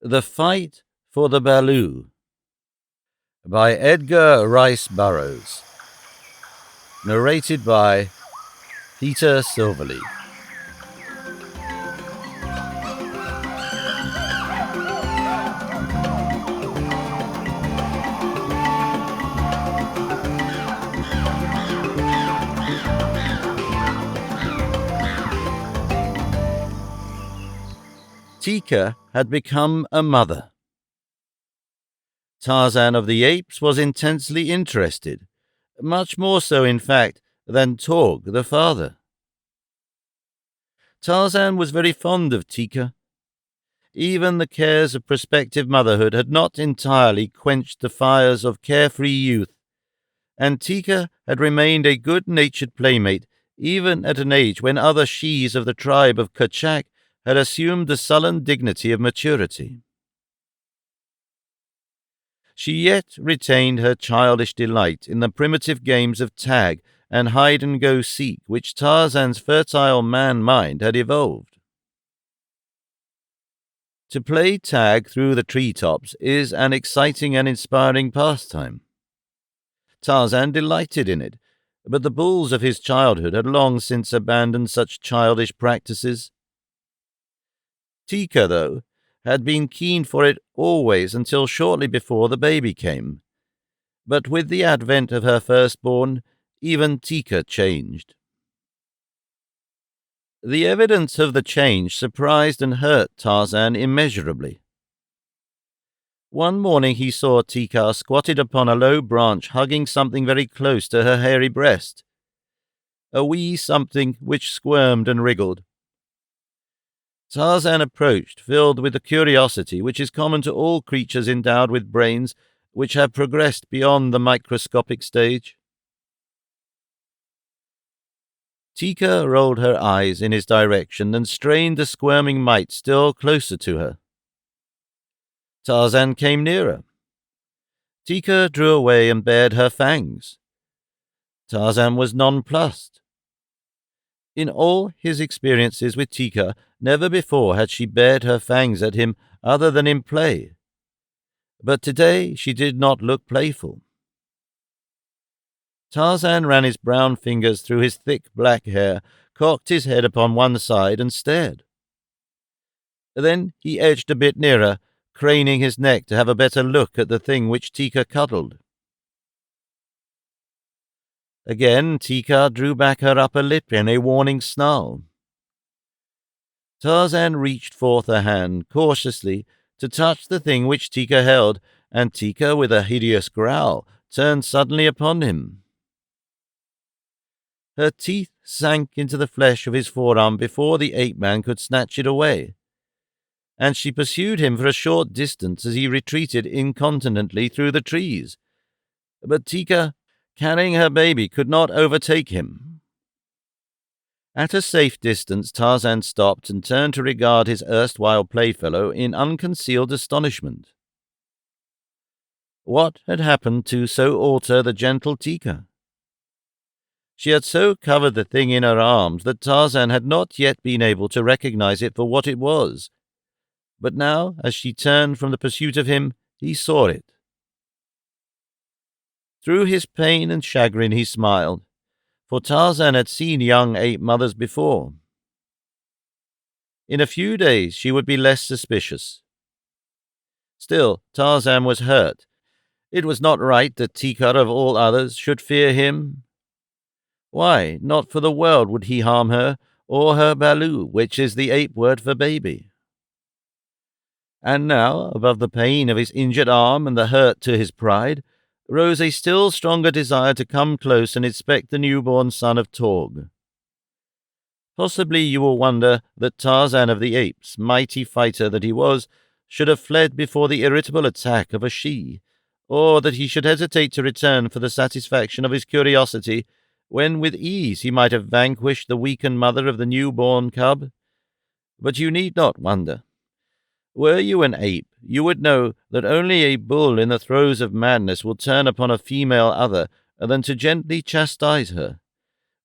The Fight for the Balu by Edgar Rice Burroughs. Narrated by Peter Silverleaf. Tika had become a mother. Tarzan of the Apes was intensely interested, much more so, in fact, than Torg, the father. Tarzan was very fond of Tika. Even the cares of prospective motherhood had not entirely quenched the fires of carefree youth, and Tika had remained a good-natured playmate even at an age when other shes of the tribe of Kerchak had assumed the sullen dignity of maturity. She yet retained her childish delight in the primitive games of tag and hide-and-go-seek which Tarzan's fertile man-mind had evolved. To play tag through the treetops is an exciting and inspiring pastime. Tarzan delighted in it, but the bulls of his childhood had long since abandoned such childish practices. Tika, though, had been keen for it always until shortly before the baby came. But with the advent of her firstborn, even Tika changed. The evidence of the change surprised and hurt Tarzan immeasurably. One morning he saw Tika squatted upon a low branch hugging something very close to her hairy breast, a wee something which squirmed and wriggled. Tarzan approached, filled with the curiosity which is common to all creatures endowed with brains which have progressed beyond the microscopic stage. Tika rolled her eyes in his direction and strained the squirming mite still closer to her. Tarzan came nearer. Tika drew away and bared her fangs. Tarzan was nonplussed. In all his experiences with Tika, never before had she bared her fangs at him other than in play. But today she did not look playful. Tarzan ran his brown fingers through his thick black hair, cocked his head upon one side, and stared. Then he edged a bit nearer, craning his neck to have a better look at the thing which Tika cuddled. Again Tika drew back her upper lip in a warning snarl. Tarzan reached forth a hand, cautiously, to touch the thing which Tika held, and Tika, with a hideous growl, turned suddenly upon him. Her teeth sank into the flesh of his forearm before the ape-man could snatch it away, and she pursued him for a short distance as he retreated incontinently through the trees. But Tika, carrying her baby, could not overtake him. At a safe distance, Tarzan stopped and turned to regard his erstwhile playfellow in unconcealed astonishment. What had happened to so alter the gentle Tika? She had so covered the thing in her arms that Tarzan had not yet been able to recognize it for what it was. But now, as she turned from the pursuit of him, he saw it. Through his pain and chagrin he smiled, for Tarzan had seen young ape mothers before. In a few days she would be less suspicious. Still, Tarzan was hurt. It was not right that Tika, of all others, should fear him. Why, not for the world would he harm her, or her Balu, which is the ape word for baby. And now, above the pain of his injured arm and the hurt to his pride, rose a still stronger desire to come close and inspect the newborn son of Torg. Possibly you will wonder that Tarzan of the Apes, mighty fighter that he was, should have fled before the irritable attack of a she, or that he should hesitate to return for the satisfaction of his curiosity, when with ease he might have vanquished the weakened mother of the newborn cub. But you need not wonder. Were you an ape, you would know that only a bull in the throes of madness will turn upon a female other than to gently chastise her,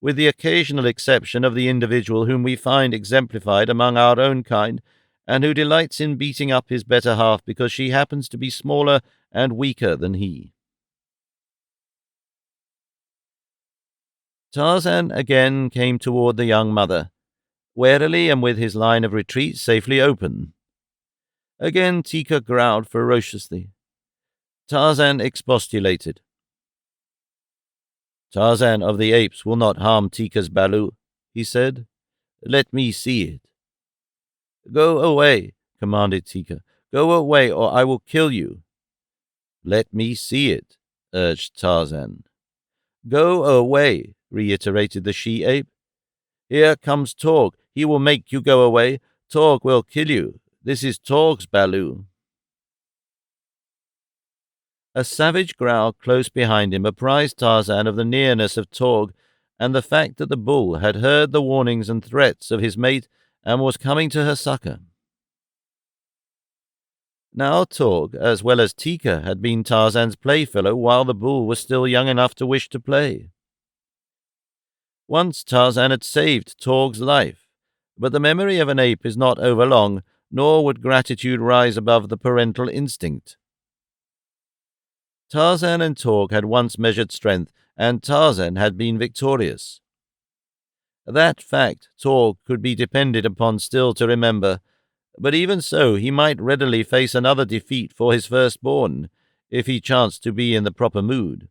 with the occasional exception of the individual whom we find exemplified among our own kind, and who delights in beating up his better half because she happens to be smaller and weaker than he. Tarzan again came toward the young mother, warily and with his line of retreat safely open. Again Tika growled ferociously. Tarzan expostulated. "Tarzan of the Apes will not harm Tika's Balu," he said. "Let me see it." "Go away," commanded Tika. "Go away, or I will kill you." "Let me see it," urged Tarzan. "Go away," reiterated the she-ape. "Here comes Torg. He will make you go away. Torg will kill you. This is Torg's Balu." A savage growl close behind him apprised Tarzan of the nearness of Torg and the fact that the bull had heard the warnings and threats of his mate and was coming to her succor. Now Torg, as well as Tika, had been Tarzan's playfellow while the bull was still young enough to wish to play. Once Tarzan had saved Torg's life, but the memory of an ape is not overlong, nor would gratitude rise above the parental instinct. Tarzan and Torg had once measured strength, and Tarzan had been victorious. That fact Torg could be depended upon still to remember, but even so he might readily face another defeat for his firstborn, if he chanced to be in the proper mood.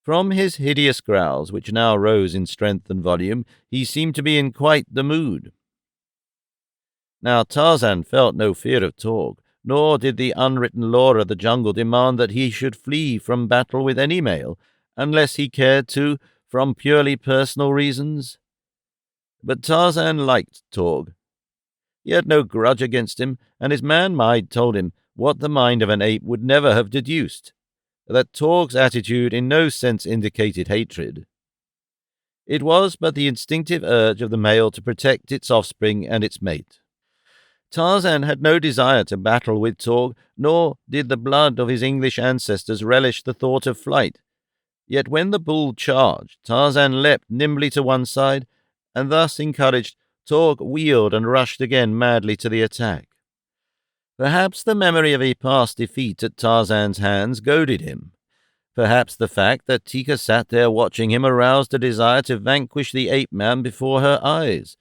From his hideous growls, which now rose in strength and volume, he seemed to be in quite the mood. Now Tarzan felt no fear of Torg, nor did the unwritten law of the jungle demand that he should flee from battle with any male, unless he cared to, from purely personal reasons. But Tarzan liked Torg. He had no grudge against him, and his man-mind told him what the mind of an ape would never have deduced, that Torg's attitude in no sense indicated hatred. It was but the instinctive urge of the male to protect its offspring and its mate. Tarzan had no desire to battle with Torg, nor did the blood of his English ancestors relish the thought of flight. Yet when the bull charged, Tarzan leapt nimbly to one side, and thus encouraged, Torg wheeled and rushed again madly to the attack. Perhaps the memory of a past defeat at Tarzan's hands goaded him. Perhaps the fact that Tika sat there watching him aroused a desire to vanquish the ape-man before her eyes.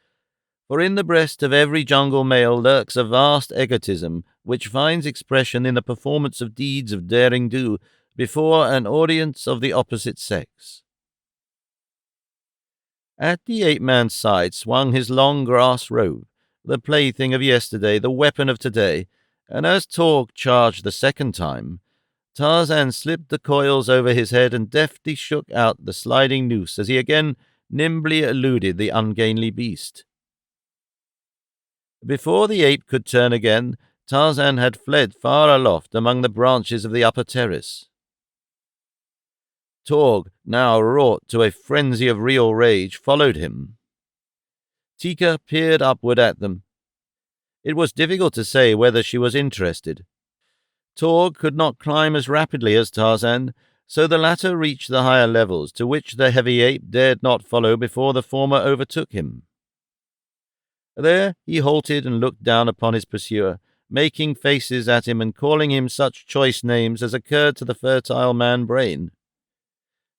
For in the breast of every jungle male lurks a vast egotism which finds expression in the performance of deeds of daring-do before an audience of the opposite sex. At the ape-man's side swung his long grass robe, the plaything of yesterday, the weapon of today, and as Torg charged the second time, Tarzan slipped the coils over his head and deftly shook out the sliding noose as he again nimbly eluded the ungainly beast. Before the ape could turn again, Tarzan had fled far aloft among the branches of the upper terrace. Torg, now wrought to a frenzy of real rage, followed him. Tika peered upward at them. It was difficult to say whether she was interested. Torg could not climb as rapidly as Tarzan, so the latter reached the higher levels, to which the heavy ape dared not follow before the former overtook him. There he halted and looked down upon his pursuer, making faces at him and calling him such choice names as occurred to the fertile man-brain.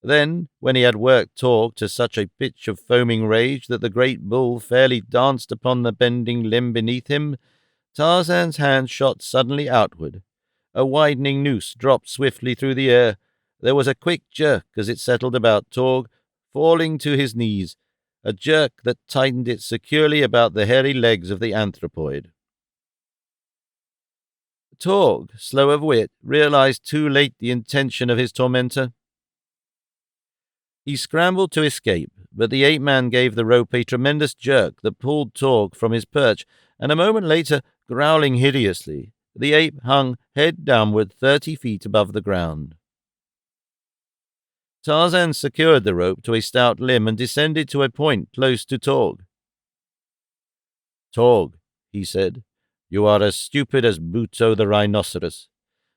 Then, when he had worked Torg to such a pitch of foaming rage that the great bull fairly danced upon the bending limb beneath him, Tarzan's hand shot suddenly outward. A widening noose dropped swiftly through the air. There was a quick jerk as it settled about Torg, falling to his knees, a jerk that tightened it securely about the hairy legs of the anthropoid. Torg, slow of wit, realized too late the intention of his tormentor. He scrambled to escape, but the ape-man gave the rope a tremendous jerk that pulled Torg from his perch, and a moment later, growling hideously, the ape hung head downward 30 feet above the ground. Tarzan secured the rope to a stout limb and descended to a point close to Torg. "Torg," he said, "you are as stupid as Buto the rhinoceros.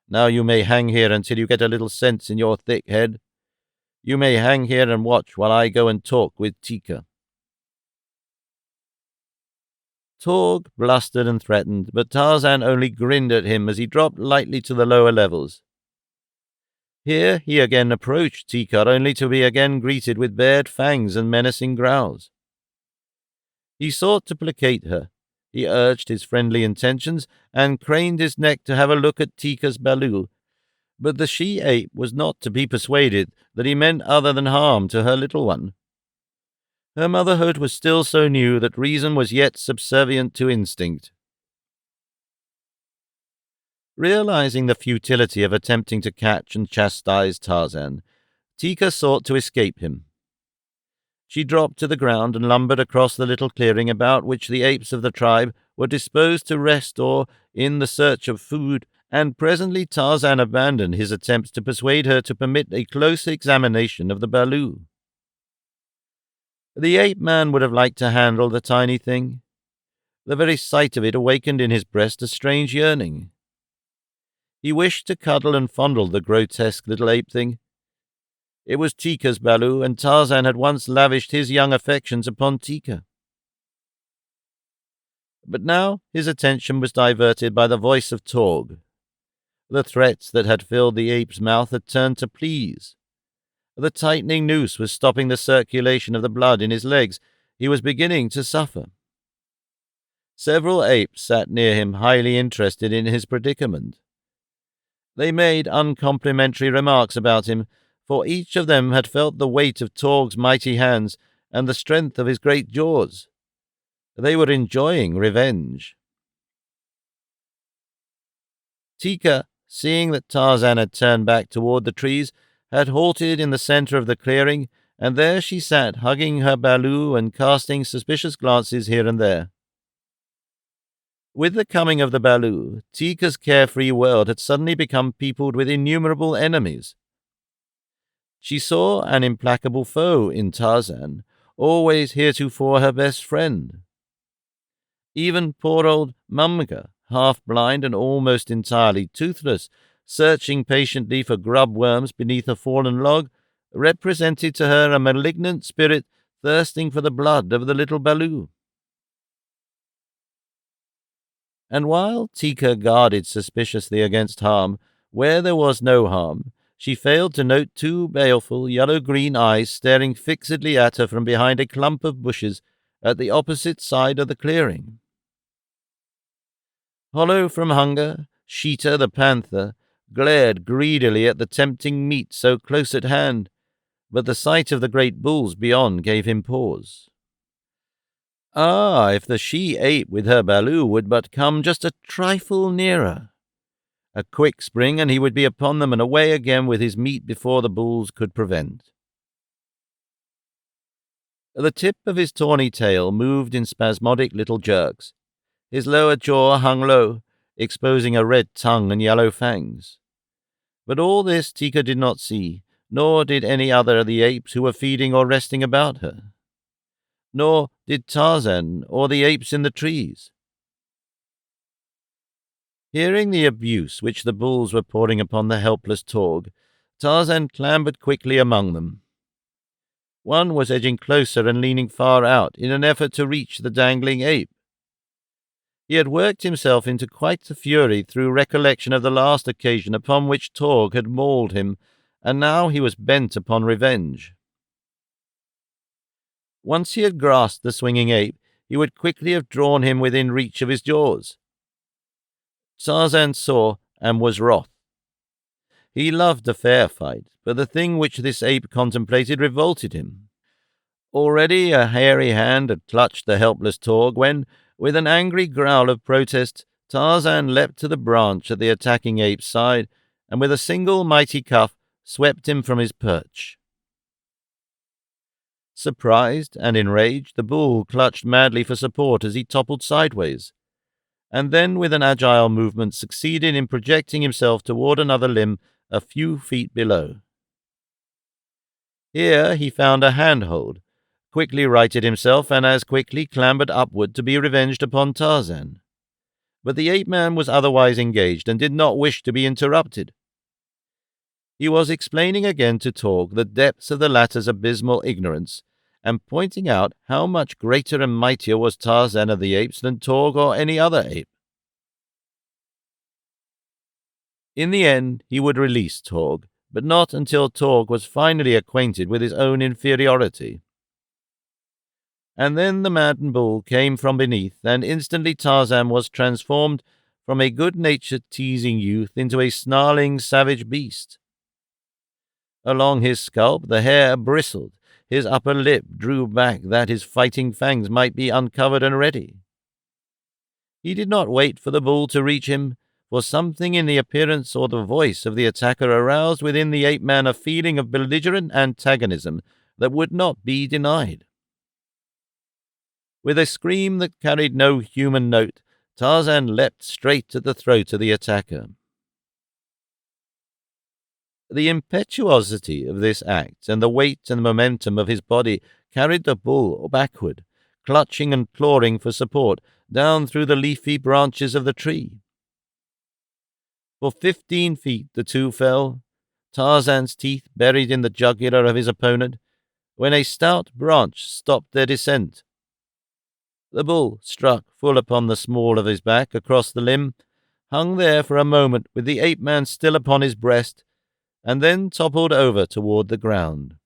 Now you may hang here until you get a little sense in your thick head. You may hang here and watch while I go and talk with Tika." Torg blustered and threatened, but Tarzan only grinned at him as he dropped lightly to the lower levels. Here he again approached Tikar, only to be again greeted with bared fangs and menacing growls. He sought to placate her. He urged his friendly intentions and craned his neck to have a look at Tikar's Balu, but the she-ape was not to be persuaded that he meant other than harm to her little one. Her motherhood was still so new that reason was yet subservient to instinct. Realizing the futility of attempting to catch and chastise Tarzan, Tika sought to escape him. She dropped to the ground and lumbered across the little clearing about which the apes of the tribe were disposed to rest or in the search of food, and presently Tarzan abandoned his attempts to persuade her to permit a close examination of the Balu. The ape-man would have liked to handle the tiny thing. The very sight of it awakened in his breast a strange yearning. He wished to cuddle and fondle the grotesque little ape thing. It was Tika's Balu, and Tarzan had once lavished his young affections upon Tika. But now his attention was diverted by the voice of Torg. The threats that had filled the ape's mouth had turned to pleas. The tightening noose was stopping the circulation of the blood in his legs. He was beginning to suffer. Several apes sat near him, highly interested in his predicament. They made uncomplimentary remarks about him, for each of them had felt the weight of Torg's mighty hands and the strength of his great jaws. They were enjoying revenge. Tika, seeing that Tarzan had turned back toward the trees, had halted in the center of the clearing, and there she sat, hugging her Balu and casting suspicious glances here and there. With the coming of the Balu, Tika's carefree world had suddenly become peopled with innumerable enemies. She saw an implacable foe in Tarzan, always heretofore her best friend. Even poor old Mumga, half-blind and almost entirely toothless, searching patiently for grub worms beneath a fallen log, represented to her a malignant spirit thirsting for the blood of the little Balu. And while Tika guarded suspiciously against harm, where there was no harm, she failed to note two baleful yellow-green eyes staring fixedly at her from behind a clump of bushes at the opposite side of the clearing. Hollow from hunger, Sheeta the panther glared greedily at the tempting meat so close at hand, but the sight of the great bulls beyond gave him pause. Ah, if the she-ape with her Balu would but come just a trifle nearer! A quick spring, and he would be upon them and away again with his meat before the bulls could prevent. The tip of his tawny tail moved in spasmodic little jerks. His lower jaw hung low, exposing a red tongue and yellow fangs. But all this Tika did not see, nor did any other of the apes who were feeding or resting about her. Nor did Tarzan or the apes in the trees. Hearing the abuse which the bulls were pouring upon the helpless Torg, Tarzan clambered quickly among them. One was edging closer and leaning far out in an effort to reach the dangling ape. He had worked himself into quite a fury through recollection of the last occasion upon which Torg had mauled him, and now he was bent upon revenge. Once he had grasped the swinging ape, he would quickly have drawn him within reach of his jaws. Tarzan saw and was wroth. He loved a fair fight, but the thing which this ape contemplated revolted him. Already a hairy hand had clutched the helpless Torg when, with an angry growl of protest, Tarzan leapt to the branch at the attacking ape's side, and with a single mighty cuff swept him from his perch. Surprised and enraged, the bull clutched madly for support as he toppled sideways, and then with an agile movement succeeded in projecting himself toward another limb a few feet below. Here he found a handhold, quickly righted himself, and as quickly clambered upward to be revenged upon Tarzan. But the ape-man was otherwise engaged and did not wish to be interrupted. He was explaining again to Torg the depths of the latter's abysmal ignorance, and pointing out how much greater and mightier was Tarzan of the Apes than Torg or any other ape. In the end, he would release Torg, but not until Torg was finally acquainted with his own inferiority. And then the maddened bull came from beneath, and instantly Tarzan was transformed from a good-natured teasing youth into a snarling, savage beast. Along his scalp the hair bristled, his upper lip drew back that his fighting fangs might be uncovered and ready. He did not wait for the bull to reach him, for something in the appearance or the voice of the attacker aroused within the ape-man a feeling of belligerent antagonism that would not be denied. With a scream that carried no human note, Tarzan leapt straight at the throat of the attacker. The impetuosity of this act and the weight and momentum of his body carried the bull backward, clutching and clawing for support, down through the leafy branches of the tree. For 15 feet the two fell, Tarzan's teeth buried in the jugular of his opponent, when a stout branch stopped their descent. The bull struck full upon the small of his back across the limb, hung there for a moment with the ape-man still upon his breast, and then toppled over toward the ground.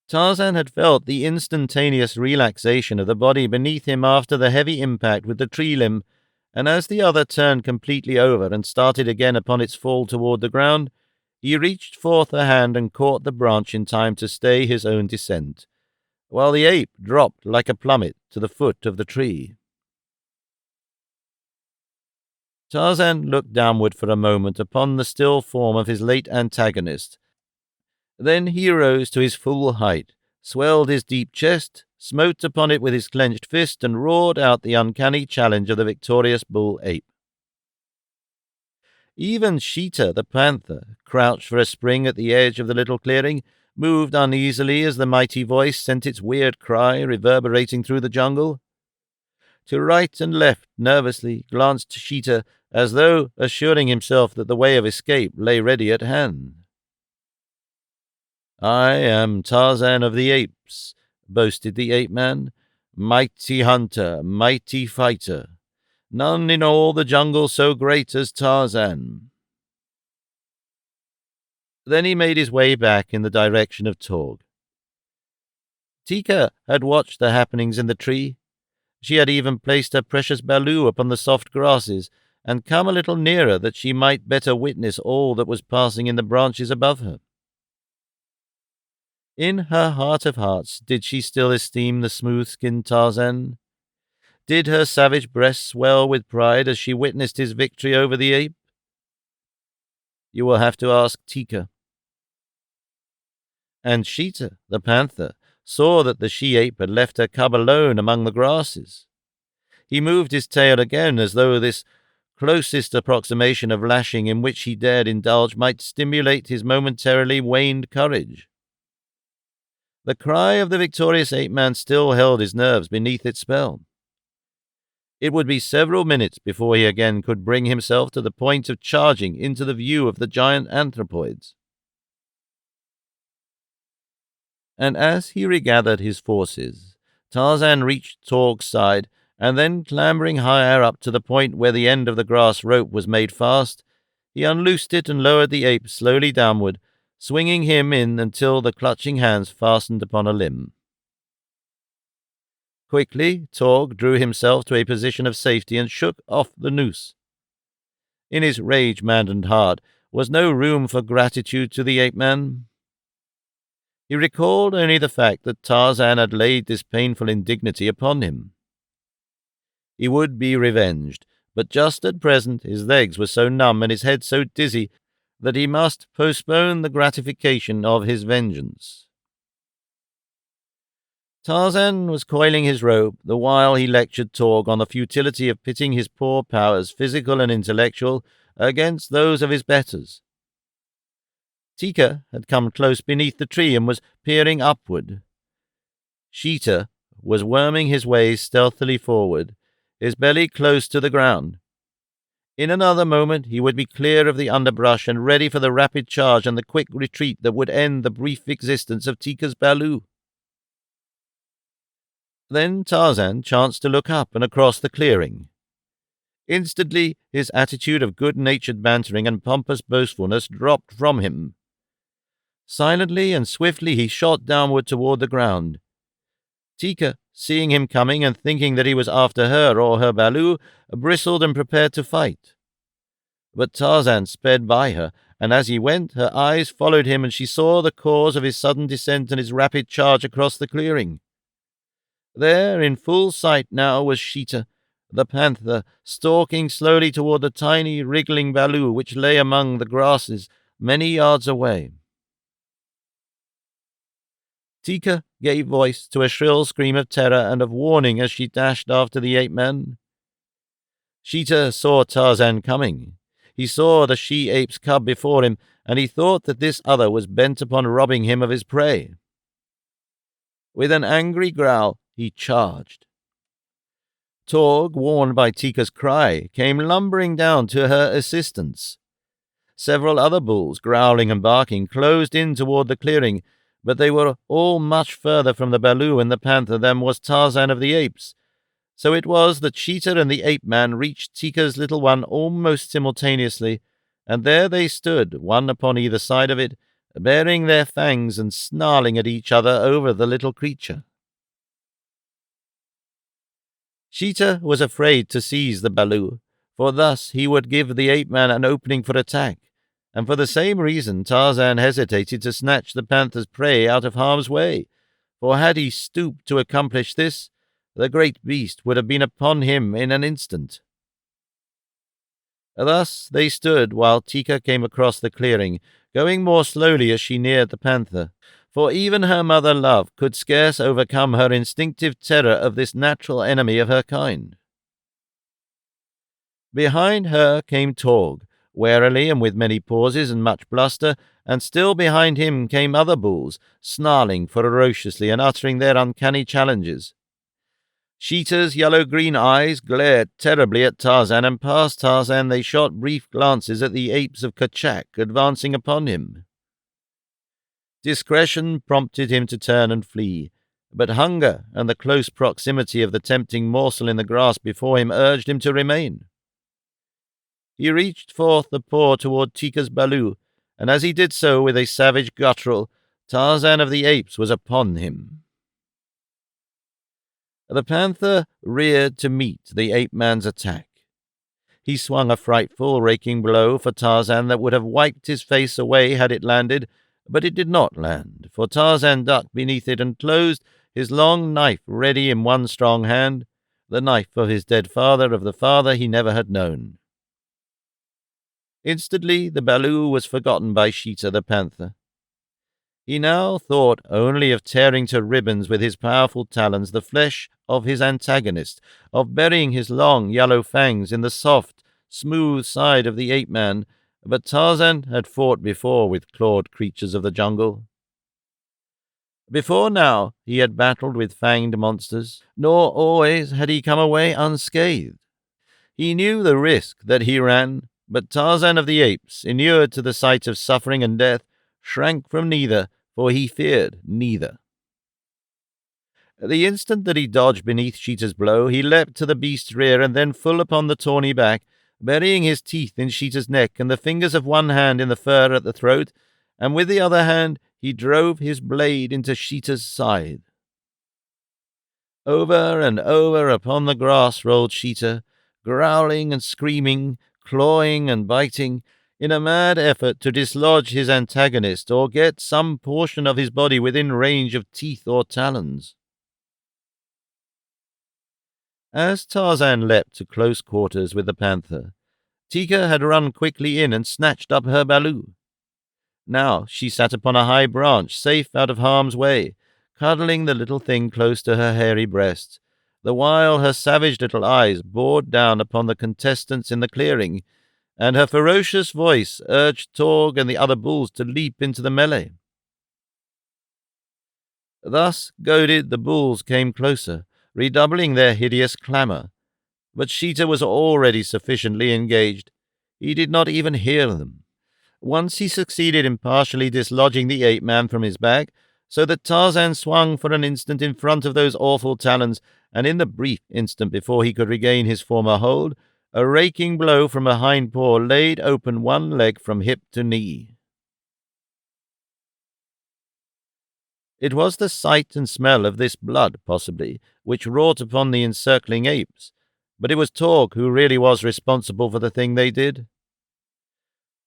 Tarzan had felt the instantaneous relaxation of the body beneath him after the heavy impact with the tree limb, and as the other turned completely over and started again upon its fall toward the ground, he reached forth a hand and caught the branch in time to stay his own descent, while the ape dropped like a plummet to the foot of the tree. Tarzan looked downward for a moment upon the still form of his late antagonist. Then he rose to his full height, swelled his deep chest, smote upon it with his clenched fist, and roared out the uncanny challenge of the victorious bull-ape. Even Sheeta the panther, crouched for a spring at the edge of the little clearing, moved uneasily as the mighty voice sent its weird cry reverberating through the jungle. To right and left, nervously, glanced Sheeta, as though assuring himself that the way of escape lay ready at hand. "I am Tarzan of the Apes," boasted the ape-man, "mighty hunter, mighty fighter. None in all the jungle so great as Tarzan." Then he made his way back in the direction of Torg. Tika had watched the happenings in the tree. She had even placed her precious Balu upon the soft grasses, and come a little nearer that she might better witness all that was passing in the branches above her. In her heart of hearts did she still esteem the smooth-skinned Tarzan? Did her savage breast swell with pride as she witnessed his victory over the ape? You will have to ask Tika. And Sheeta, the panther, saw that the she-ape had left her cub alone among the grasses. He moved his tail again as though this closest approximation of lashing in which he dared indulge might stimulate his momentarily waned courage. The cry of the victorious ape-man still held his nerves beneath its spell. It would be several minutes before he again could bring himself to the point of charging into the view of the giant anthropoids. And as he regathered his forces, Tarzan reached Torg's side, and then clambering higher up to the point where the end of the grass rope was made fast, he unloosed it and lowered the ape slowly downward, swinging him in until the clutching hands fastened upon a limb. Quickly, Torg drew himself to a position of safety and shook off the noose. In his rage-maddened heart was no room for gratitude to the ape-man. He recalled only the fact that Tarzan had laid this painful indignity upon him. He would be revenged, but just at present his legs were so numb and his head so dizzy that he must postpone the gratification of his vengeance. Tarzan was coiling his rope the while he lectured Torg on the futility of pitting his poor powers, physical and intellectual, against those of his betters. Tika had come close beneath the tree and was peering upward. Sheeta was worming his way stealthily forward, his belly close to the ground. In another moment he would be clear of the underbrush and ready for the rapid charge and the quick retreat that would end the brief existence of Tika's Balu. Then Tarzan chanced to look up and across the clearing. Instantly his attitude of good-natured bantering and pompous boastfulness dropped from him. Silently and swiftly he shot downward toward the ground. Tika, seeing him coming and thinking that he was after her or her Balu, bristled and prepared to fight. But Tarzan sped by her, and as he went, her eyes followed him, and she saw the cause of his sudden descent and his rapid charge across the clearing. There, in full sight now, was Sheeta, the panther, stalking slowly toward the tiny, wriggling Balu which lay among the grasses many yards away. Tika gave voice to a shrill scream of terror and of warning as she dashed after the ape-man. Sheeta saw Tarzan coming. He saw the she-ape's cub before him, and he thought that this other was bent upon robbing him of his prey. With an angry growl, he charged. Torg, warned by Tika's cry, came lumbering down to her assistance. Several other bulls, growling and barking, closed in toward the clearing, but they were all much further from the Balu and the panther than was Tarzan of the Apes. So it was that Sheeta and the ape-man reached Tika's little one almost simultaneously, and there they stood, one upon either side of it, baring their fangs and snarling at each other over the little creature. Sheeta was afraid to seize the Balu, for thus he would give the ape-man an opening for attack, and for the same reason Tarzan hesitated to snatch the panther's prey out of harm's way, for had he stooped to accomplish this, the great beast would have been upon him in an instant. Thus they stood while Tika came across the clearing, going more slowly as she neared the panther, for even her mother love could scarce overcome her instinctive terror of this natural enemy of her kind. Behind her came Torg, warily and with many pauses and much bluster, and still behind him came other bulls, snarling ferociously and uttering their uncanny challenges. Sheeta's yellow-green eyes glared terribly at Tarzan, and past Tarzan they shot brief glances at the apes of Kachak advancing upon him. Discretion prompted him to turn and flee, but hunger and the close proximity of the tempting morsel in the grass before him urged him to remain. He reached forth the paw toward Tika's Balu, and as he did so with a savage guttural, Tarzan of the Apes was upon him. The panther reared to meet the ape-man's attack. He swung a frightful, raking blow for Tarzan that would have wiped his face away had it landed, but it did not land, for Tarzan ducked beneath it and closed, his long knife ready in one strong hand, the knife of his dead father, of the father he never had known. Instantly the Balu was forgotten by Sheeta the panther. He now thought only of tearing to ribbons with his powerful talons the flesh of his antagonist, of burying his long yellow fangs in the soft, smooth side of the ape-man, but Tarzan had fought before with clawed creatures of the jungle. Before now he had battled with fanged monsters, nor always had he come away unscathed. He knew the risk that he ran, but Tarzan of the Apes, inured to the sight of suffering and death, shrank from neither, for he feared neither. The instant that he dodged beneath Sheeta's blow, he leapt to the beast's rear and then full upon the tawny back, burying his teeth in Sheeta's neck and the fingers of one hand in the fur at the throat, and with the other hand he drove his blade into Sheeta's side. Over and over upon the grass rolled Sheeta, growling and screaming, clawing and biting, in a mad effort to dislodge his antagonist or get some portion of his body within range of teeth or talons. As Tarzan leapt to close quarters with the panther, Tika had run quickly in and snatched up her Balu. Now she sat upon a high branch, safe out of harm's way, cuddling the little thing close to her hairy breast, the while her savage little eyes bored down upon the contestants in the clearing, and her ferocious voice urged Torg and the other bulls to leap into the melee. Thus goaded, the bulls came closer, redoubling their hideous clamour, but Sheeta was already sufficiently engaged. He did not even hear them. Once he succeeded in partially dislodging the ape-man from his back, so that Tarzan swung for an instant in front of those awful talons, and in the brief instant before he could regain his former hold, a raking blow from a hind paw laid open one leg from hip to knee. It was the sight and smell of this blood, possibly, which wrought upon the encircling apes, but it was Torg who really was responsible for the thing they did.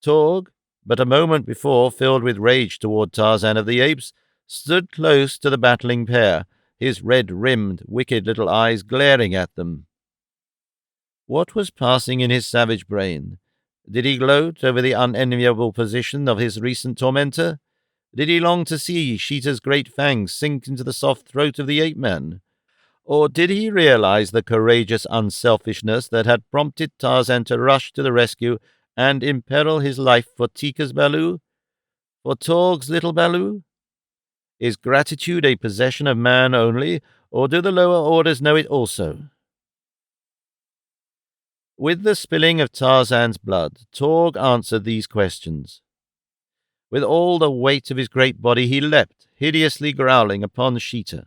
Torg, but a moment before filled with rage toward Tarzan of the Apes, stood close to the battling pair, his red-rimmed, wicked little eyes glaring at them. What was passing in his savage brain? Did he gloat over the unenviable position of his recent tormentor? Did he long to see Sheeta's great fangs sink into the soft throat of the ape-man? Or did he realize the courageous unselfishness that had prompted Tarzan to rush to the rescue and imperil his life for Tika's Balu? For Torg's little Balu? Is gratitude a possession of man only, or do the lower orders know it also? With the spilling of Tarzan's blood, Torg answered these questions. With all the weight of his great body he leapt, hideously growling, upon Sheeta.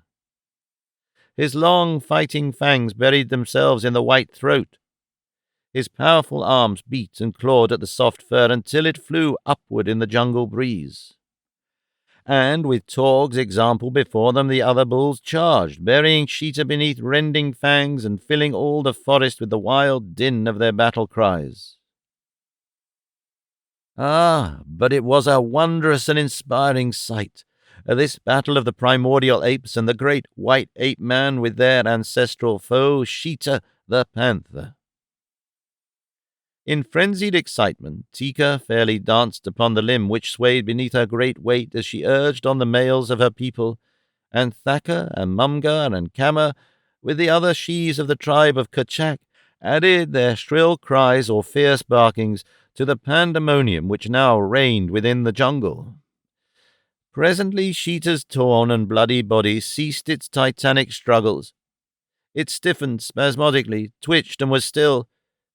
His long fighting fangs buried themselves in the white throat. His powerful arms beat and clawed at the soft fur until it flew upward in the jungle breeze. And with Torg's example before them, the other bulls charged, burying Sheeta beneath rending fangs and filling all the forest with the wild din of their battle cries. Ah, but it was a wondrous and inspiring sight, this battle of the primordial apes and the great white ape-man with their ancestral foe, Sheeta the panther. In frenzied excitement, Tika fairly danced upon the limb which swayed beneath her great weight as she urged on the males of her people, and Thaka and Mumgar and Kama, with the other shes of the tribe of Kerchak, added their shrill cries or fierce barkings to the pandemonium which now reigned within the jungle. Presently Sheeta's torn and bloody body ceased its titanic struggles. It stiffened spasmodically, twitched, and was still,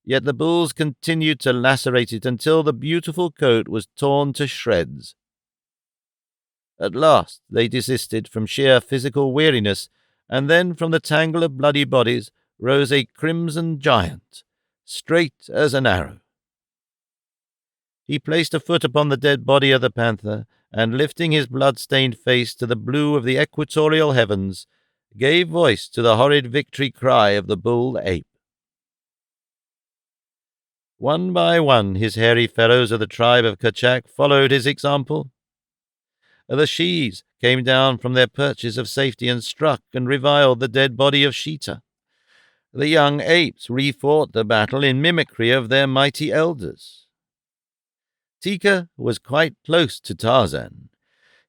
yet the bulls continued to lacerate it until the beautiful coat was torn to shreds. At last they desisted from sheer physical weariness, and then from the tangle of bloody bodies rose a crimson giant, straight as an arrow. He placed a foot upon the dead body of the panther, and lifting his blood-stained face to the blue of the equatorial heavens, gave voice to the horrid victory cry of the bull-ape. One by one his hairy fellows of the tribe of Kerchak followed his example. The shes came down from their perches of safety and struck and reviled the dead body of Sheeta. The young apes refought the battle in mimicry of their mighty elders. Tika was quite close to Tarzan.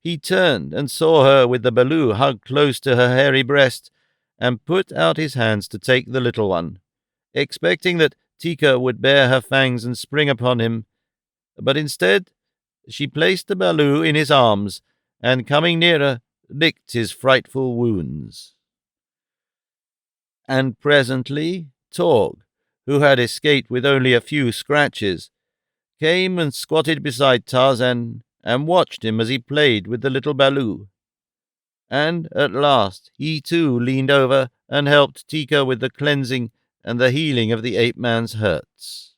He turned and saw her with the Balu hugged close to her hairy breast, and put out his hands to take the little one, expecting that Tika would bare her fangs and spring upon him, but instead she placed the Balu in his arms, and coming nearer, licked his frightful wounds. And presently Torg, who had escaped with only a few scratches, came and squatted beside Tarzan and watched him as he played with the little Balu. And at last he too leaned over and helped Tika with the cleansing and the healing of the ape-man's hurts.